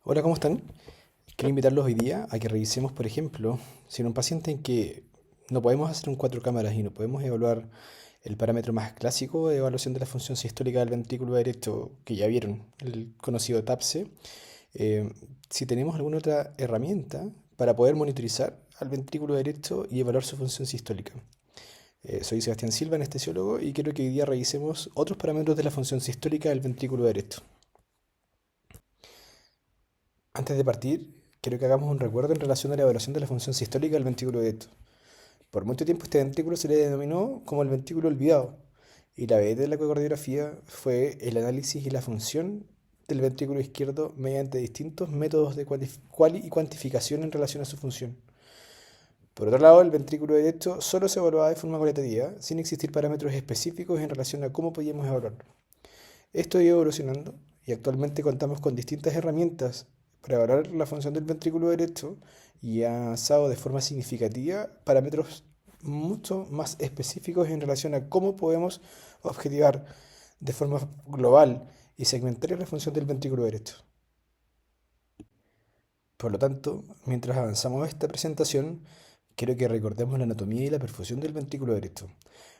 Hola, ¿cómo están? Quiero invitarlos hoy día a que revisemos, por ejemplo, si en un paciente en que no podemos hacer un cuatro cámaras y no podemos evaluar el parámetro más clásico de evaluación de la función sistólica del ventrículo derecho, que ya vieron, el conocido TAPSE, eh, si tenemos alguna otra herramienta para poder monitorizar al ventrículo derecho y evaluar su función sistólica. Soy Sebastián Silva, anestesiólogo, y quiero que hoy día revisemos otros parámetros de la función sistólica del ventrículo derecho. Antes de partir, quiero que hagamos un recuerdo en relación a la evaluación de la función sistólica del ventrículo derecho. Por mucho tiempo este ventrículo se le denominó como el ventrículo olvidado, y la beta de la ecocardiografía fue el análisis y la función del ventrículo izquierdo mediante distintos métodos de y cuantificación en relación a su función. Por otro lado, el ventrículo derecho solo se evaluaba de forma cualitativa, sin existir parámetros específicos en relación a cómo podíamos evaluarlo. Esto ha ido evolucionando y actualmente contamos con distintas herramientas para evaluar la función del ventrículo derecho y ha avanzado de forma significativa parámetros mucho más específicos en relación a cómo podemos objetivar de forma global y segmentaria la función del ventrículo derecho. Por lo tanto, mientras avanzamos esta presentación, quiero que recordemos la anatomía y la perfusión del ventrículo derecho.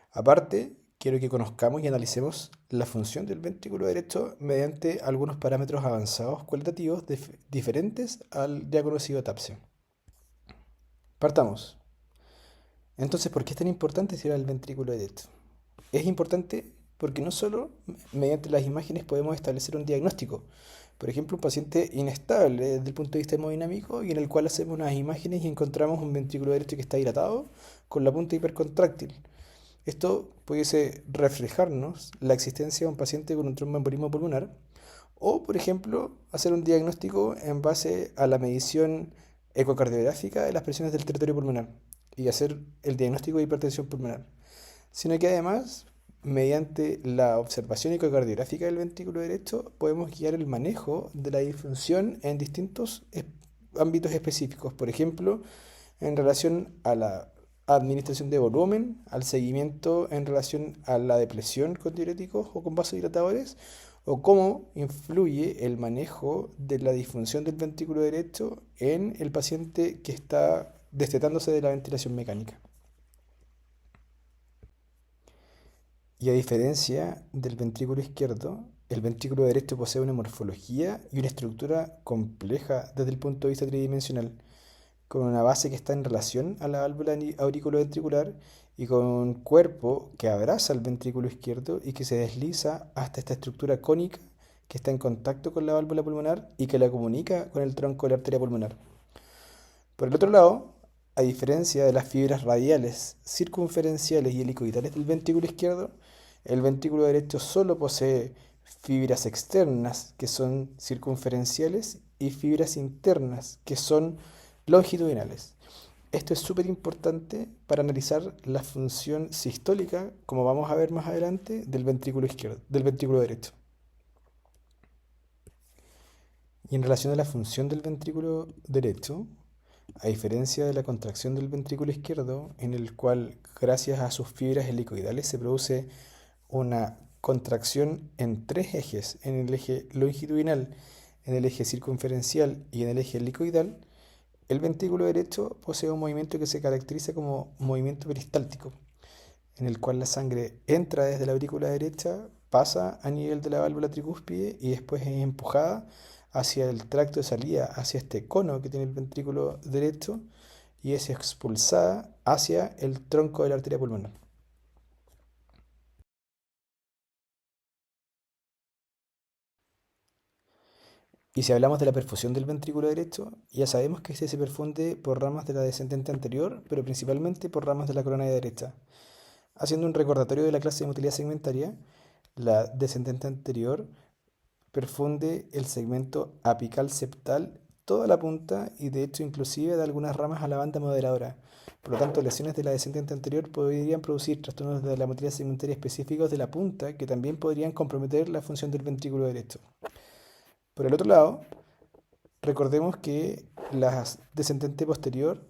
Aparte, quiero que conozcamos y analicemos la función del ventrículo derecho mediante algunos parámetros avanzados cualitativos diferentes al ya conocido TAPSE. Partamos. Entonces, ¿por qué es tan importante estudiar el ventrículo derecho? Es importante porque no solo mediante las imágenes podemos establecer un diagnóstico. Por ejemplo, un paciente inestable desde el punto de vista hemodinámico y en el cual hacemos unas imágenes y encontramos un ventrículo derecho que está dilatado con la punta hipercontráctil. Esto pudiese reflejarnos la existencia de un paciente con un tromboembolismo pulmonar o, por ejemplo, hacer un diagnóstico en base a la medición ecocardiográfica de las presiones del territorio pulmonar y hacer el diagnóstico de hipertensión pulmonar, sino que además, mediante la observación ecocardiográfica del ventrículo derecho, podemos guiar el manejo de la disfunción en distintos ámbitos específicos, por ejemplo, en relación a la administración de volumen, al seguimiento en relación a la depresión con diuréticos o con vasodilatadores, o cómo influye el manejo de la disfunción del ventrículo derecho en el paciente que está destetándose de la ventilación mecánica. Y a diferencia del ventrículo izquierdo, el ventrículo derecho posee una morfología y una estructura compleja desde el punto de vista tridimensional, con una base que está en relación a la válvula auriculoventricular y con un cuerpo que abraza el ventrículo izquierdo y que se desliza hasta esta estructura cónica que está en contacto con la válvula pulmonar y que la comunica con el tronco de la arteria pulmonar. Por el otro lado, a diferencia de las fibras radiales, circunferenciales y helicoidales del ventrículo izquierdo, el ventrículo derecho solo posee fibras externas, que son circunferenciales, y fibras internas, que son longitudinales. Esto es súper importante para analizar la función sistólica, como vamos a ver más adelante, del ventrículo izquierdo, del ventrículo derecho. Y en relación a la función del ventrículo derecho, a diferencia de la contracción del ventrículo izquierdo, en el cual gracias a sus fibras helicoidales se produce una contracción en tres ejes, en el eje longitudinal, en el eje circunferencial y en el eje helicoidal, el ventrículo derecho posee un movimiento que se caracteriza como movimiento peristáltico, en el cual la sangre entra desde la aurícula derecha, pasa a nivel de la válvula tricúspide y después es empujada hacia el tracto de salida, hacia este cono que tiene el ventrículo derecho y es expulsada hacia el tronco de la arteria pulmonar. Y si hablamos de la perfusión del ventrículo derecho, ya sabemos que este se perfunde por ramas de la descendente anterior, pero principalmente por ramas de la coronaria derecha. Haciendo un recordatorio de la clase de motilidad segmentaria, la descendente anterior perfunde el segmento apical septal, toda la punta y de hecho inclusive da algunas ramas a la banda moderadora. Por lo tanto, lesiones de la descendente anterior podrían producir trastornos de la motilidad segmentaria específicos de la punta que también podrían comprometer la función del ventrículo derecho. Por el otro lado, recordemos que la descendente posterior,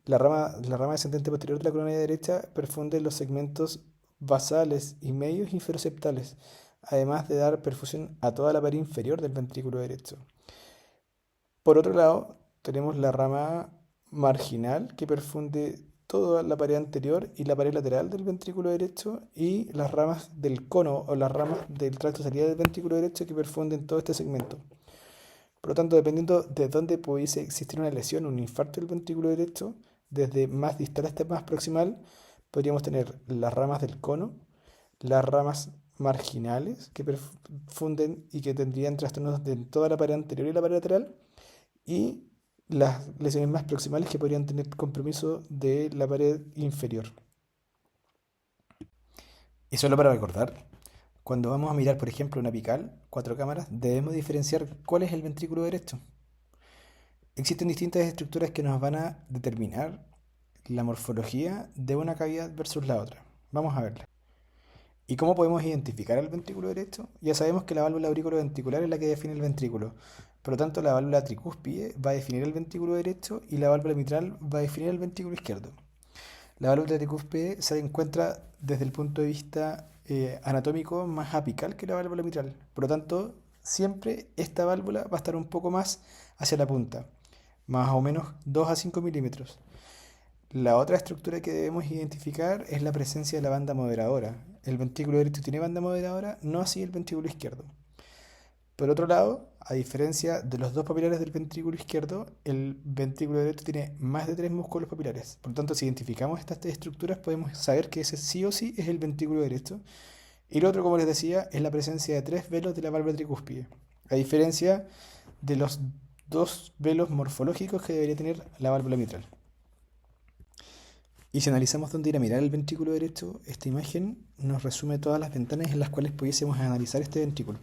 la rama descendente posterior de la coronaria derecha perfunde los segmentos basales y medios inferoseptales, además de dar perfusión a toda la pared inferior del ventrículo derecho. Por otro lado, tenemos la rama marginal que perfunde toda la pared anterior y la pared lateral del ventrículo derecho y las ramas del cono o las ramas del tracto salida del ventrículo derecho que perfunden todo este segmento. Por lo tanto, dependiendo de dónde pudiese existir una lesión, un infarto del ventrículo derecho, desde más distal hasta más proximal, podríamos tener las ramas del cono, las ramas marginales que perfunden y que tendrían trastornos de toda la pared anterior y la pared lateral, y las lesiones más proximales que podrían tener compromiso de la pared inferior. Y solo para recordar, cuando vamos a mirar, por ejemplo, una apical, cuatro cámaras, debemos diferenciar cuál es el ventrículo derecho. Existen distintas estructuras que nos van a determinar la morfología de una cavidad versus la otra. Vamos a verla. ¿Y cómo podemos identificar el ventrículo derecho? Ya sabemos que la válvula auriculoventricular es la que define el ventrículo. Por lo tanto, la válvula tricúspide va a definir el ventrículo derecho y la válvula mitral va a definir el ventrículo izquierdo. La válvula tricúspide se encuentra desde el punto de vista anatómico más apical que la válvula mitral. Por lo tanto, siempre esta válvula va a estar un poco más hacia la punta, más o menos 2 a 5 milímetros. La otra estructura que debemos identificar es la presencia de la banda moderadora. El ventrículo derecho tiene banda moderadora, no así el ventrículo izquierdo. Por otro lado, a diferencia de los dos papilares del ventrículo izquierdo, el ventrículo derecho tiene más de 3 músculos papilares. Por lo tanto, si identificamos estas tres estructuras, podemos saber que ese sí o sí es el ventrículo derecho. Y lo otro, como les decía, es la presencia de 3 velos de la válvula tricúspide, a diferencia de los 2 velos morfológicos que debería tener la válvula mitral. Y si analizamos dónde ir a mirar el ventrículo derecho, esta imagen nos resume todas las ventanas en las cuales pudiésemos analizar este ventrículo.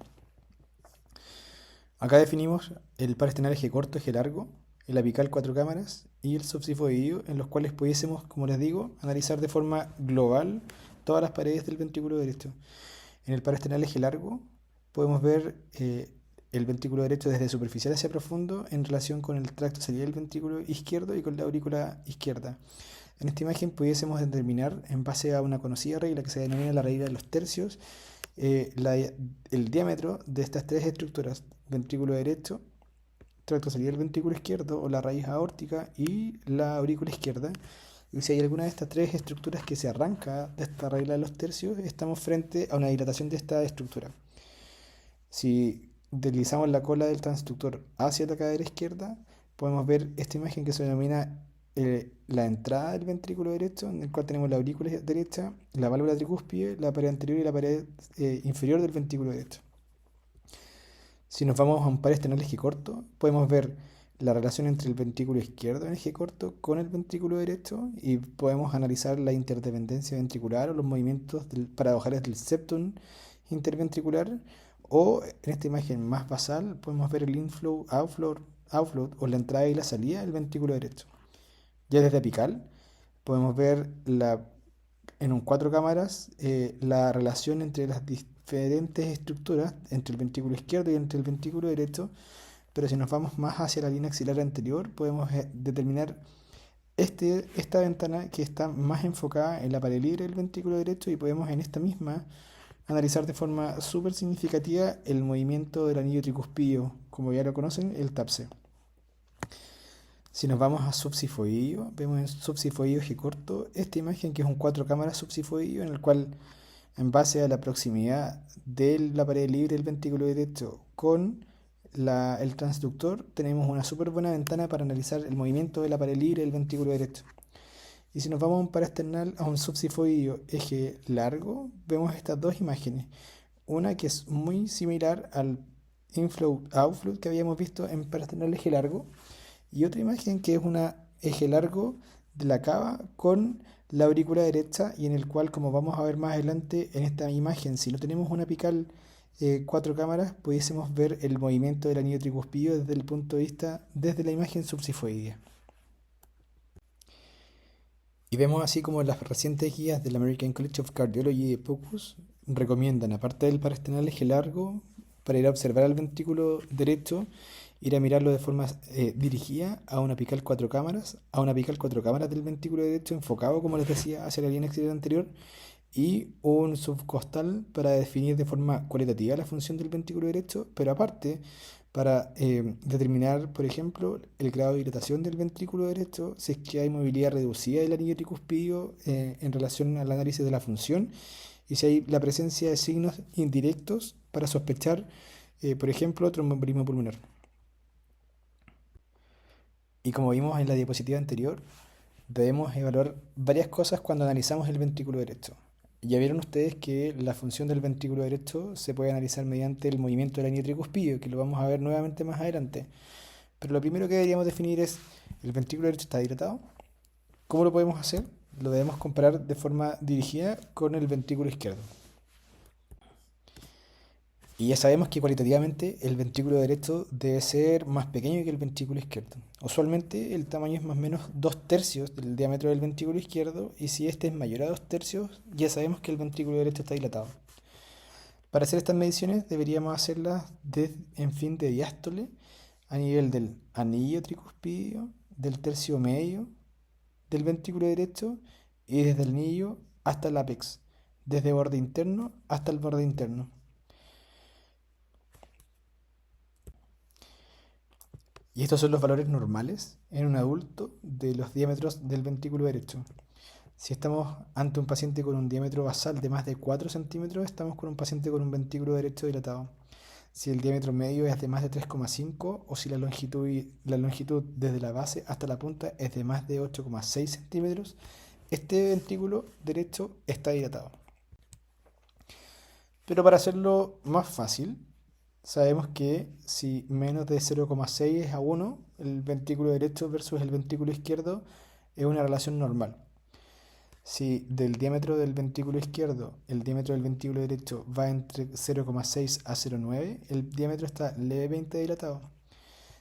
Acá definimos el par esternal eje corto, eje largo, el apical 4 cámaras y el subsifoideo, en los cuales pudiésemos, como les digo, analizar de forma global todas las paredes del ventrículo derecho. En el par esternal eje largo podemos ver el ventrículo derecho desde superficial hacia profundo en relación con el tracto salida del ventrículo izquierdo y con la aurícula izquierda. En esta imagen pudiésemos determinar, en base a una conocida regla que se denomina la regla de los tercios, el diámetro de estas tres estructuras: ventrículo derecho, tracto salida del ventrículo izquierdo o la raíz aórtica y la aurícula izquierda. Y si hay alguna de estas tres estructuras que se arranca de esta regla de los tercios, estamos frente a una dilatación de esta estructura. Si deslizamos la cola del transductor hacia la cadera izquierda, podemos ver esta imagen que se denomina la entrada del ventrículo derecho, en el cual tenemos la aurícula derecha, la válvula tricúspide, la pared anterior y la pared inferior del ventrículo derecho. Si nos vamos a un par esternal eje corto, podemos ver la relación entre el ventrículo izquierdo en eje corto con el ventrículo derecho y podemos analizar la interdependencia ventricular o los movimientos paradojales del septum interventricular, o en esta imagen más basal podemos ver el inflow, outflow o la entrada y la salida del ventrículo derecho. Ya desde apical podemos ver en un 4 cámaras la relación entre las diferentes estructuras, entre el ventrículo izquierdo y entre el ventrículo derecho, pero si nos vamos más hacia la línea axilar anterior podemos determinar esta ventana que está más enfocada en la pared libre del ventrículo derecho, y podemos en esta misma analizar de forma súper significativa el movimiento del anillo tricuspídeo, como ya lo conocen, el TAPSE. Si nos vamos a subsifoideo, vemos en subsifoideo eje corto esta imagen que es un 4 cámaras subsifoideo, en el cual, en base a la proximidad de la pared libre del ventrículo derecho con el transductor, tenemos una súper buena ventana para analizar el movimiento de la pared libre del ventrículo derecho. Y si nos vamos a un parasternal, a un subsifoideo eje largo, vemos estas dos imágenes. Una que es muy similar al inflow-outflow que habíamos visto en parasternal eje largo, y otra imagen que es una eje largo de la cava con la aurícula derecha, y en el cual, como vamos a ver más adelante en esta imagen, si no tenemos una apical 4 cámaras, pudiésemos ver el movimiento del anillo tricuspídeo desde el punto de vista, desde la imagen subsifoidea. Y vemos así como las recientes guías del American College of Cardiology de POCUS recomiendan, aparte del parasternal eje largo, para ir a observar al ventrículo derecho, ir a mirarlo de forma dirigida a una apical 4 cámaras, del ventrículo derecho enfocado, como les decía, hacia la línea exterior anterior, y un subcostal para definir de forma cualitativa la función del ventrículo derecho, pero aparte para determinar, por ejemplo, el grado de dilatación del ventrículo derecho, si es que hay movilidad reducida del anillo tricuspidio en relación al análisis de la función y si hay la presencia de signos indirectos para sospechar, por ejemplo, tromboembolismo pulmonar. Y como vimos en la diapositiva anterior, debemos evaluar varias cosas cuando analizamos el ventrículo derecho. Ya vieron ustedes que la función del ventrículo derecho se puede analizar mediante el movimiento del anillo tricuspidio, que lo vamos a ver nuevamente más adelante. Pero lo primero que deberíamos definir es, ¿el ventrículo derecho está dilatado? ¿Cómo lo podemos hacer? Lo debemos comparar de forma dirigida con el ventrículo izquierdo. Y ya sabemos que cualitativamente el ventrículo derecho debe ser más pequeño que el ventrículo izquierdo. Usualmente el tamaño es más o menos 2/3 del diámetro del ventrículo izquierdo y si este es mayor a 2/3 ya sabemos que el ventrículo derecho está dilatado. Para hacer estas mediciones deberíamos hacerlas en fin de diástole a nivel del anillo tricuspidio, del tercio medio del ventrículo derecho y desde el anillo hasta el ápex, desde borde interno hasta el borde interno. Y estos son los valores normales en un adulto de los diámetros del ventrículo derecho. Si estamos ante un paciente con un diámetro basal de más de 4 centímetros, estamos con un paciente con un ventrículo derecho dilatado. Si el diámetro medio es de más de 3,5 o si la longitud desde la base hasta la punta es de más de 8,6 centímetros, este ventrículo derecho está dilatado. Pero para hacerlo más fácil, sabemos que si menos de 0,6 es a 1, el ventrículo derecho versus el ventrículo izquierdo es una relación normal. Si del diámetro del ventrículo izquierdo el diámetro del ventrículo derecho va entre 0,6 a 0,9, el diámetro está levemente dilatado.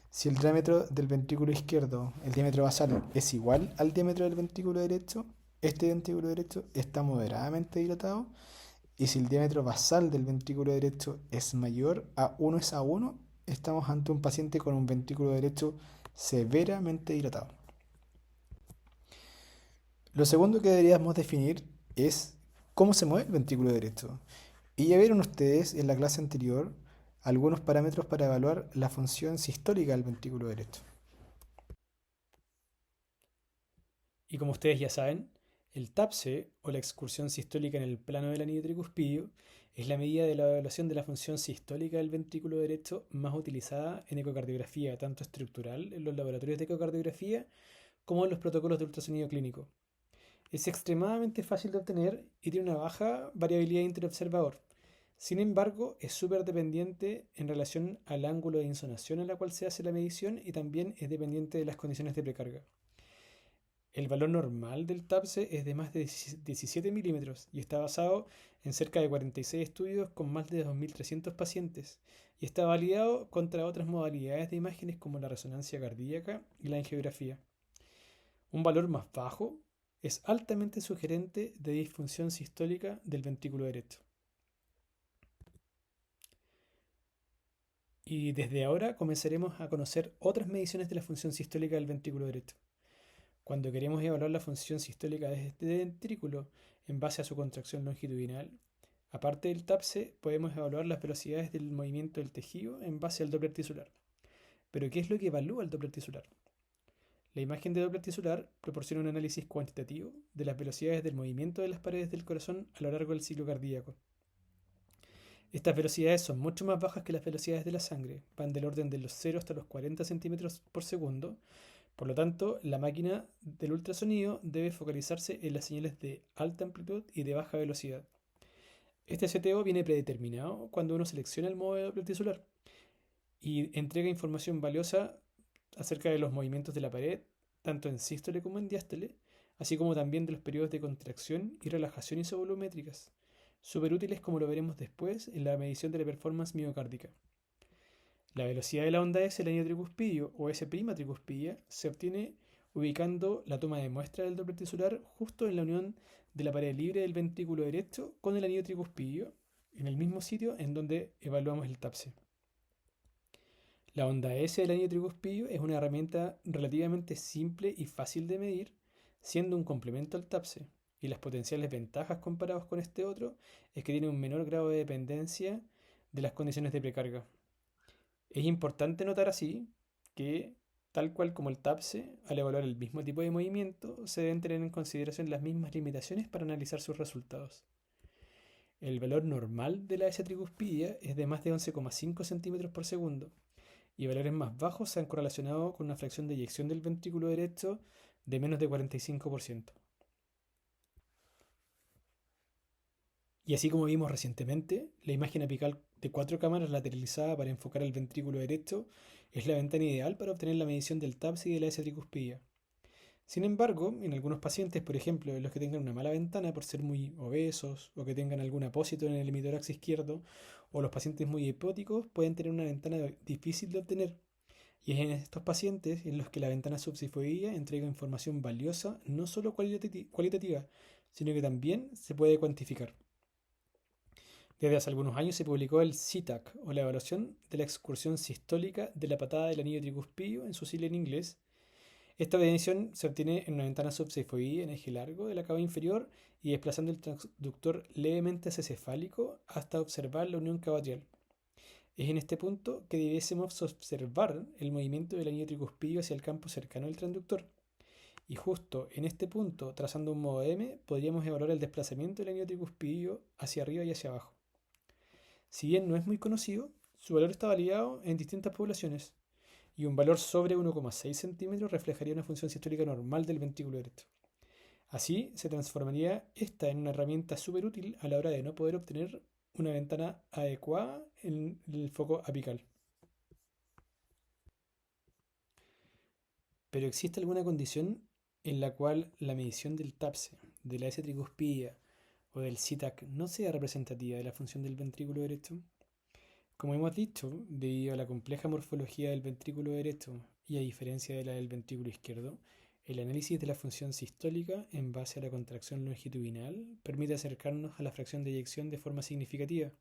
Si el diámetro del ventrículo izquierdo, el diámetro basal, es igual al diámetro del ventrículo derecho, este ventrículo derecho está moderadamente dilatado. Y si el diámetro basal del ventrículo derecho es mayor a 1 es a 1, estamos ante un paciente con un ventrículo derecho severamente dilatado. Lo segundo que deberíamos definir es cómo se mueve el ventrículo derecho. Y ya vieron ustedes en la clase anterior algunos parámetros para evaluar la función sistólica del ventrículo derecho. Y como ustedes ya saben, el TAPSE, o la excursión sistólica en el plano del anillo tricuspidio, es la medida de la evaluación de la función sistólica del ventrículo derecho más utilizada en ecocardiografía, tanto estructural en los laboratorios de ecocardiografía como en los protocolos de ultrasonido clínico. Es extremadamente fácil de obtener y tiene una baja variabilidad interobservador. Sin embargo, es súper dependiente en relación al ángulo de insonación en la cual se hace la medición y también es dependiente de las condiciones de precarga. El valor normal del TAPSE es de más de 17 milímetros y está basado en cerca de 46 estudios con más de 2.300 pacientes y está validado contra otras modalidades de imágenes como la resonancia cardíaca y la angiografía. Un valor más bajo es altamente sugerente de disfunción sistólica del ventrículo derecho. Y desde ahora comenzaremos a conocer otras mediciones de la función sistólica del ventrículo derecho. Cuando queremos evaluar la función sistólica de este ventrículo en base a su contracción longitudinal, aparte del TAPSE, podemos evaluar las velocidades del movimiento del tejido en base al Doppler tisular. Pero ¿qué es lo que evalúa el Doppler tisular? La imagen de Doppler tisular proporciona un análisis cuantitativo de las velocidades del movimiento de las paredes del corazón a lo largo del ciclo cardíaco. Estas velocidades son mucho más bajas que las velocidades de la sangre, van del orden de los 0 hasta los 40 centímetros por segundo. Por lo tanto, la máquina del ultrasonido debe focalizarse en las señales de alta amplitud y de baja velocidad. Este seteo viene predeterminado cuando uno selecciona el modo de Doppler tisular y entrega información valiosa acerca de los movimientos de la pared, tanto en sístole como en diástole, así como también de los periodos de contracción y relajación isovolumétricas, súper útiles como lo veremos después en la medición de la performance miocárdica. La velocidad de la onda S del anillo tricuspidio o S' tricuspidia se obtiene ubicando la toma de muestra del Doppler tisular justo en la unión de la pared libre del ventrículo derecho con el anillo tricuspidio, en el mismo sitio en donde evaluamos el TAPSE. La onda S del anillo tricuspidio es una herramienta relativamente simple y fácil de medir, siendo un complemento al TAPSE, y las potenciales ventajas comparados con este otro es que tiene un menor grado de dependencia de las condiciones de precarga. Es importante notar así que, tal cual como el TAPSE, al evaluar el mismo tipo de movimiento, se deben tener en consideración las mismas limitaciones para analizar sus resultados. El valor normal de la S tricuspidia es de más de 11,5 centímetros por segundo, y valores más bajos se han correlacionado con una fracción de eyección del ventrículo derecho de menos de 45%. Y así como vimos recientemente, la imagen apical de cuatro cámaras lateralizada para enfocar el ventrículo derecho es la ventana ideal para obtener la medición del TAPS y de la S tricuspidia. Sin embargo, en algunos pacientes, por ejemplo, en los que tengan una mala ventana por ser muy obesos o que tengan algún apósito en el hemitórax izquierdo, o los pacientes muy hipóticos pueden tener una ventana difícil de obtener. Y es en estos pacientes en los que la ventana subsifoidea entrega información valiosa, no solo cualitativa, sino que también se puede cuantificar. Desde hace algunos años se publicó el CTAC, o la evaluación de la excursión sistólica de la patada del anillo tricuspio, en su sigla en inglés. Esta medición se obtiene en una ventana subsifoidea en eje largo de la cava inferior y desplazando el transductor levemente hacia cefálico hasta observar la unión cavatrial. Es en este punto que debiésemos observar el movimiento del anillo tricuspio hacia el campo cercano del transductor. Y justo en este punto, trazando un modo M, podríamos evaluar el desplazamiento del anillo tricuspio hacia arriba y hacia abajo. Si bien no es muy conocido, su valor está validado en distintas poblaciones, y un valor sobre 1,6 centímetros reflejaría una función sistólica normal del ventrículo derecho. Así se transformaría esta en una herramienta súper útil a la hora de no poder obtener una ventana adecuada en el foco apical. Pero ¿existe alguna condición en la cual la medición del TAPSE, de la S tricuspida o del CTAC no sea representativa de la función del ventrículo derecho? Como hemos dicho, debido a la compleja morfología del ventrículo derecho y a diferencia de la del ventrículo izquierdo, el análisis de la función sistólica en base a la contracción longitudinal permite acercarnos a la fracción de eyección de forma significativa.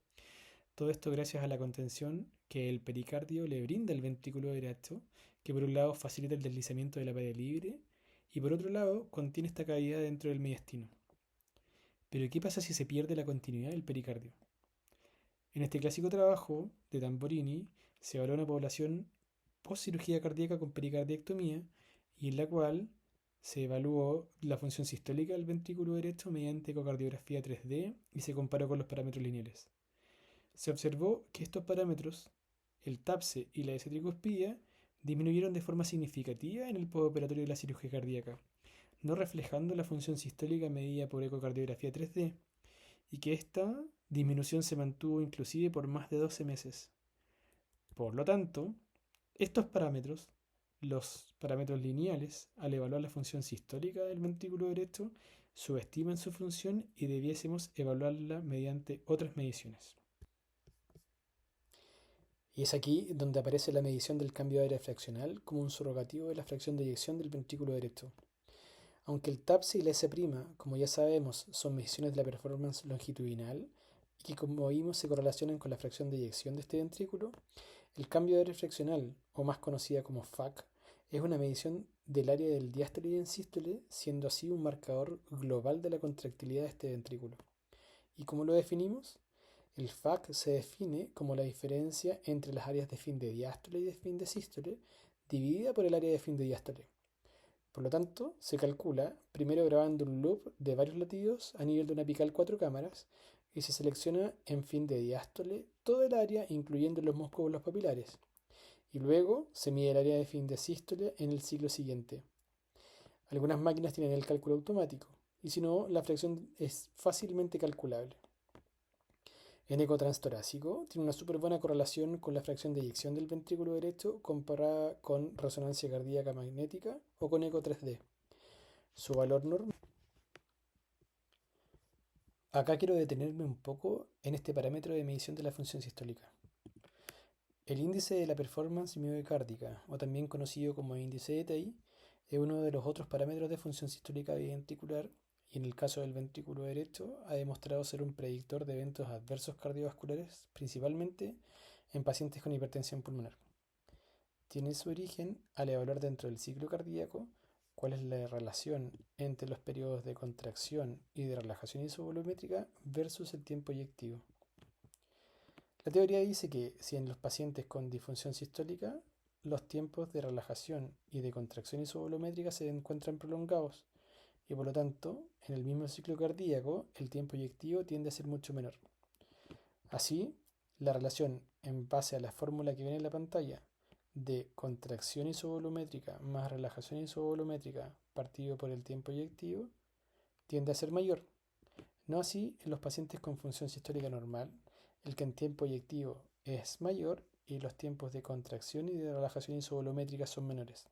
Todo esto gracias a la contención que el pericardio le brinda al ventrículo derecho, que por un lado facilita el deslizamiento de la pared libre y por otro lado contiene esta cavidad dentro del mediastino. Pero ¿qué pasa si se pierde la continuidad del pericardio? En este clásico trabajo de Tamborini se evaluó una población post cirugía cardíaca con pericardiectomía y en la cual se evaluó la función sistólica del ventrículo derecho mediante ecocardiografía 3D y se comparó con los parámetros lineales. Se observó que estos parámetros, el TAPSE y la S tricuspida, disminuyeron de forma significativa en el postoperatorio de la cirugía cardíaca, no reflejando la función sistólica medida por ecocardiografía 3D, y que esta disminución se mantuvo inclusive por más de 12 meses. Por lo tanto, estos parámetros, los parámetros lineales, al evaluar la función sistólica del ventrículo derecho, subestiman su función y debiésemos evaluarla mediante otras mediciones. Y es aquí donde aparece la medición del cambio de área fraccional como un surrogativo de la fracción de eyección del ventrículo derecho. Aunque el TAPSE y la S', como ya sabemos, son mediciones de la performance longitudinal y que como vimos se correlacionan con la fracción de eyección de este ventrículo, el cambio de área fraccional, o más conocida como FAC, es una medición del área del diástole y en sístole, siendo así un marcador global de la contractilidad de este ventrículo. ¿Y cómo lo definimos? El FAC se define como la diferencia entre las áreas de fin de diástole y de fin de sístole dividida por el área de fin de diástole. Por lo tanto, se calcula primero grabando un loop de varios latidos a nivel de una apical 4 cámaras y se selecciona en fin de diástole todo el área incluyendo los músculos papilares. Y luego se mide el área de fin de sístole en el ciclo siguiente. Algunas máquinas tienen el cálculo automático y si no, la fracción es fácilmente calculable. En eco transtorácico tiene una súper buena correlación con la fracción de eyección del ventrículo derecho comparada con resonancia cardíaca magnética o con eco 3D. Su valor normal. Acá quiero detenerme un poco en este parámetro de medición de la función sistólica. El índice de la performance miocárdica, o también conocido como índice de TEI, es uno de los otros parámetros de función sistólica ventricular y en el caso del ventrículo derecho ha demostrado ser un predictor de eventos adversos cardiovasculares, principalmente en pacientes con hipertensión pulmonar. Tiene su origen al evaluar dentro del ciclo cardíaco cuál es la relación entre los periodos de contracción y de relajación isovolumétrica versus el tiempo eyectivo. La teoría dice que si en los pacientes con disfunción sistólica los tiempos de relajación y de contracción isovolumétrica se encuentran prolongados y por lo tanto en el mismo ciclo cardíaco el tiempo eyectivo tiende a ser mucho menor. Así, la relación en base a la fórmula que viene en la pantalla de contracción isovolumétrica más relajación isovolumétrica partido por el tiempo eyectivo tiende a ser mayor. No así en los pacientes con función sistólica normal, el que en tiempo eyectivo es mayor y los tiempos de contracción y de relajación isovolumétrica son menores.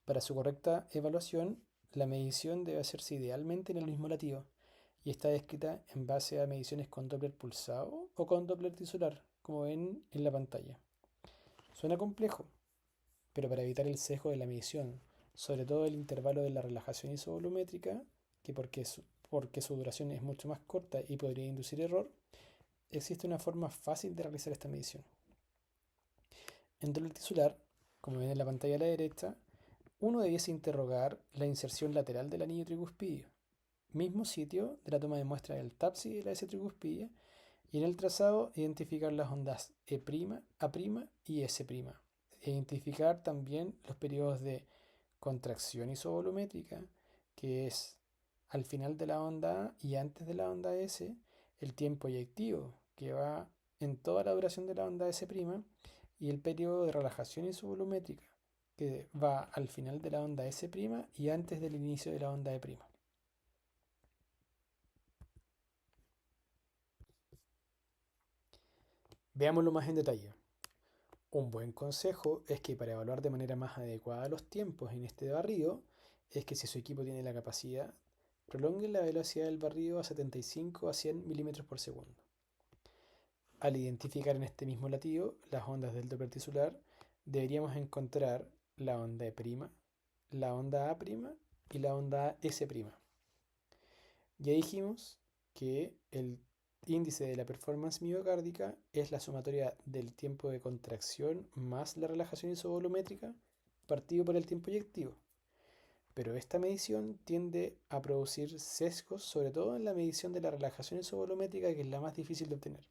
Para su correcta evaluación, la medición debe hacerse idealmente en el mismo latido y está descrita en base a mediciones con Doppler pulsado o con Doppler tisular, como ven en la pantalla. Suena complejo, pero para evitar el sesgo de la medición, sobre todo el intervalo de la relajación isovolumétrica, que porque su duración es mucho más corta y podría inducir error, existe una forma fácil de realizar esta medición. En Doppler tisular, como ven en la pantalla a la derecha, uno debiese interrogar la inserción lateral del anillo tricuspidio, mismo sitio de la toma de muestra del TAPS y de la S tricuspidia, y en el trazado identificar las ondas E', A' y S', e identificar también los periodos de contracción isovolumétrica, que es al final de la onda A y antes de la onda S, el tiempo eyectivo, que va en toda la duración de la onda S', y el periodo de relajación isovolumétrica, que va al final de la onda S' y antes del inicio de la onda E'. Veámoslo más en detalle. Un buen consejo es que para evaluar de manera más adecuada los tiempos en este barrido, es que si su equipo tiene la capacidad, prolongue la velocidad del barrido a 75 a 100 milímetros por segundo. Al identificar en este mismo latido las ondas del Doppler tisular, deberíamos encontrar la onda E', la onda A' y la onda S'. Ya dijimos que el índice de la performance miocárdica es la sumatoria del tiempo de contracción más la relajación isovolumétrica partido por el tiempo eyectivo. Pero esta medición tiende a producir sesgos, sobre todo en la medición de la relajación isovolumétrica, que es la más difícil de obtener.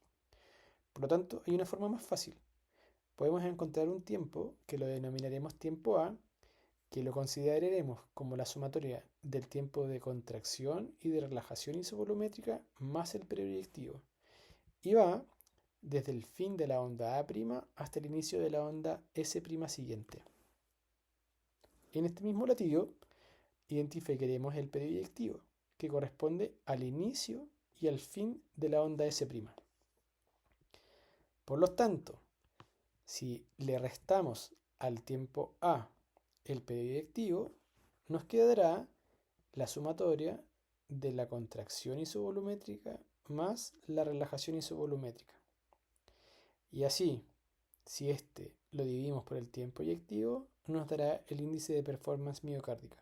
Por lo tanto, hay una forma más fácil. Podemos encontrar un tiempo que lo denominaremos tiempo A, que lo consideraremos como la sumatoria del tiempo de contracción y de relajación isovolumétrica más el periodo eyectivo. Y va desde el fin de la onda A' hasta el inicio de la onda S' siguiente. En este mismo latido identificaremos el periodo eyectivo, que corresponde al inicio y al fin de la onda S'. Por lo tanto, si le restamos al tiempo A el periodo eyectivo, nos quedará la sumatoria de la contracción isovolumétrica más la relajación isovolumétrica. Y así, si este lo dividimos por el tiempo eyectivo, nos dará el índice de performance miocárdica.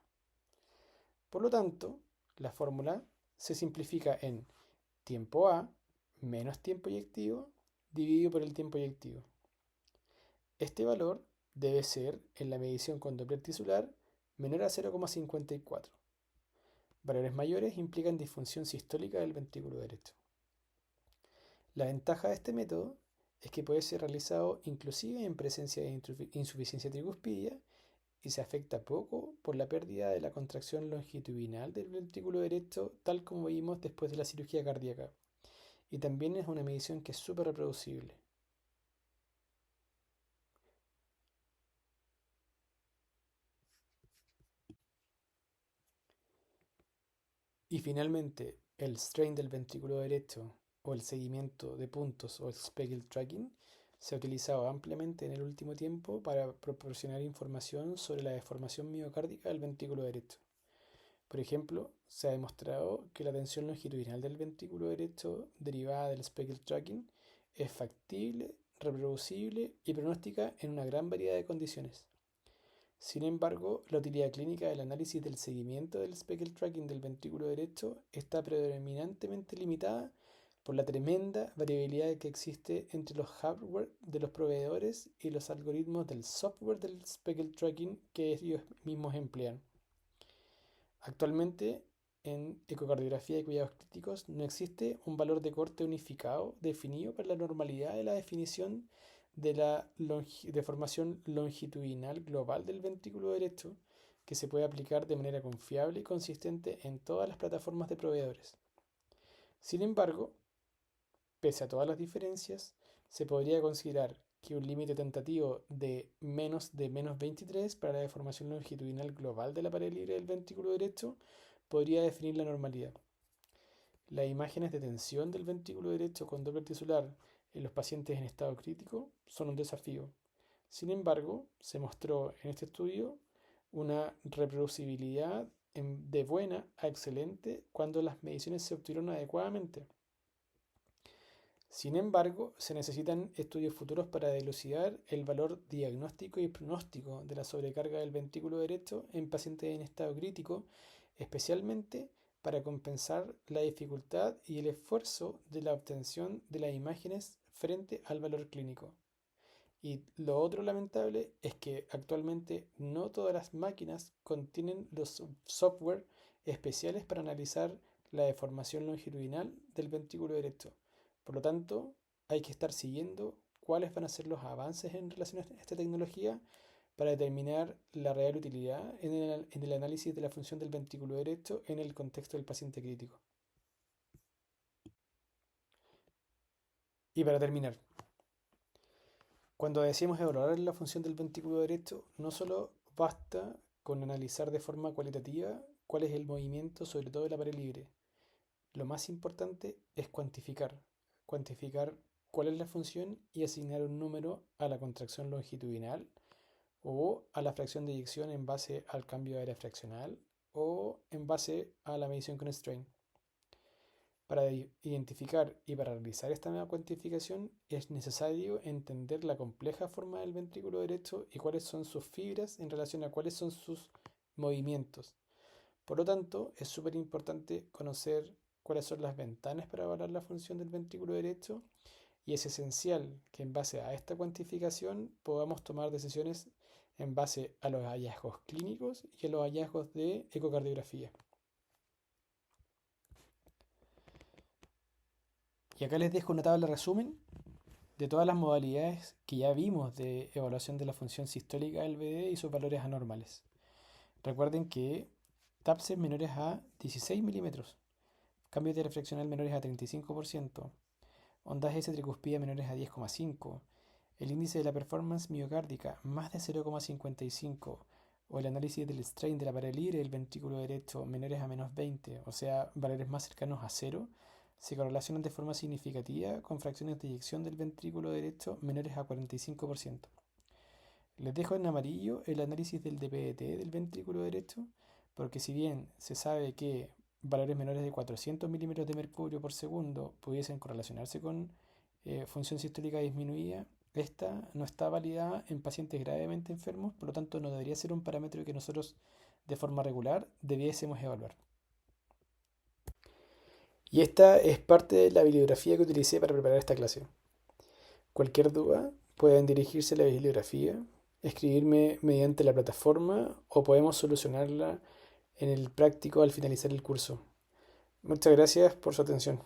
Por lo tanto, la fórmula se simplifica en tiempo A menos tiempo eyectivo dividido por el tiempo eyectivo. Este valor debe ser, en la medición con Doppler tisular, menor a 0,54. Valores mayores implican disfunción sistólica del ventrículo derecho. La ventaja de este método es que puede ser realizado inclusive en presencia de insuficiencia tricuspidia y se afecta poco por la pérdida de la contracción longitudinal del ventrículo derecho, tal como vimos después de la cirugía cardíaca. Y también es una medición que es súper reproducible. Y finalmente, el strain del ventrículo derecho o el seguimiento de puntos o el speckle tracking se ha utilizado ampliamente en el último tiempo para proporcionar información sobre la deformación miocárdica del ventrículo derecho. Por ejemplo, se ha demostrado que la tensión longitudinal del ventrículo derecho derivada del speckle tracking es factible, reproducible y pronóstica en una gran variedad de condiciones. Sin embargo, la utilidad clínica del análisis del seguimiento del speckle tracking del ventrículo derecho está predominantemente limitada por la tremenda variabilidad que existe entre los hardware de los proveedores y los algoritmos del software del speckle tracking que ellos mismos emplean. Actualmente, en ecocardiografía y cuidados críticos no existe un valor de corte unificado definido para la normalidad de la definición de la deformación longitudinal global del ventrículo derecho que se puede aplicar de manera confiable y consistente en todas las plataformas de proveedores. Sin embargo, pese a todas las diferencias, se podría considerar que un límite tentativo de menos 23 para la deformación longitudinal global de la pared libre del ventrículo derecho podría definir la normalidad. Las imágenes de tensión del ventrículo derecho con Doppler tisular en los pacientes en estado crítico son un desafío. Sin embargo, se mostró en este estudio una reproducibilidad de buena a excelente cuando las mediciones se obtuvieron adecuadamente. Sin embargo, se necesitan estudios futuros para dilucidar el valor diagnóstico y pronóstico de la sobrecarga del ventrículo derecho en pacientes en estado crítico, especialmente para compensar la dificultad y el esfuerzo de la obtención de las imágenes frente al valor clínico. Y lo otro lamentable es que actualmente no todas las máquinas contienen los software especiales para analizar la deformación longitudinal del ventrículo derecho. Por lo tanto, hay que estar siguiendo cuáles van a ser los avances en relación a esta tecnología para determinar la real utilidad en el análisis de la función del ventrículo derecho en el contexto del paciente crítico. Y para terminar, cuando decimos evaluar la función del ventrículo derecho, no solo basta con analizar de forma cualitativa cuál es el movimiento, sobre todo de la pared libre. Lo más importante es cuantificar cuál es la función y asignar un número a la contracción longitudinal o a la fracción de eyección en base al cambio de área fraccional o en base a la medición con strain. Para identificar y para realizar esta nueva cuantificación es necesario entender la compleja forma del ventrículo derecho y cuáles son sus fibras en relación a cuáles son sus movimientos. Por lo tanto, es súper importante conocer cuáles son las ventanas para evaluar la función del ventrículo derecho y es esencial que en base a esta cuantificación podamos tomar decisiones en base a los hallazgos clínicos y a los hallazgos de ecocardiografía. Y acá les dejo una tabla de resumen de todas las modalidades que ya vimos de evaluación de la función sistólica del VD y sus valores anormales. Recuerden que TAPSES menores a 16 milímetros, cambios de refraccional menores a 35%, ondas S tricuspida menores a 10,5, el índice de la performance miocárdica más de 0,55 o el análisis del strain de la pared libre del ventrículo derecho menores a menos 20, o sea, valores más cercanos a 0, se correlacionan de forma significativa con fracciones de eyección del ventrículo derecho menores a 45%. Les dejo en amarillo el análisis del DPDT del ventrículo derecho, porque si bien se sabe que valores menores de 400 milímetros de mercurio por segundo pudiesen correlacionarse con función sistólica disminuida, esta no está validada en pacientes gravemente enfermos, por lo tanto no debería ser un parámetro que nosotros de forma regular debiésemos evaluar. Y esta es parte de la bibliografía que utilicé para preparar esta clase. Cualquier duda pueden dirigirse a la bibliografía, escribirme mediante la plataforma o podemos solucionarla en el práctico al finalizar el curso. Muchas gracias por su atención.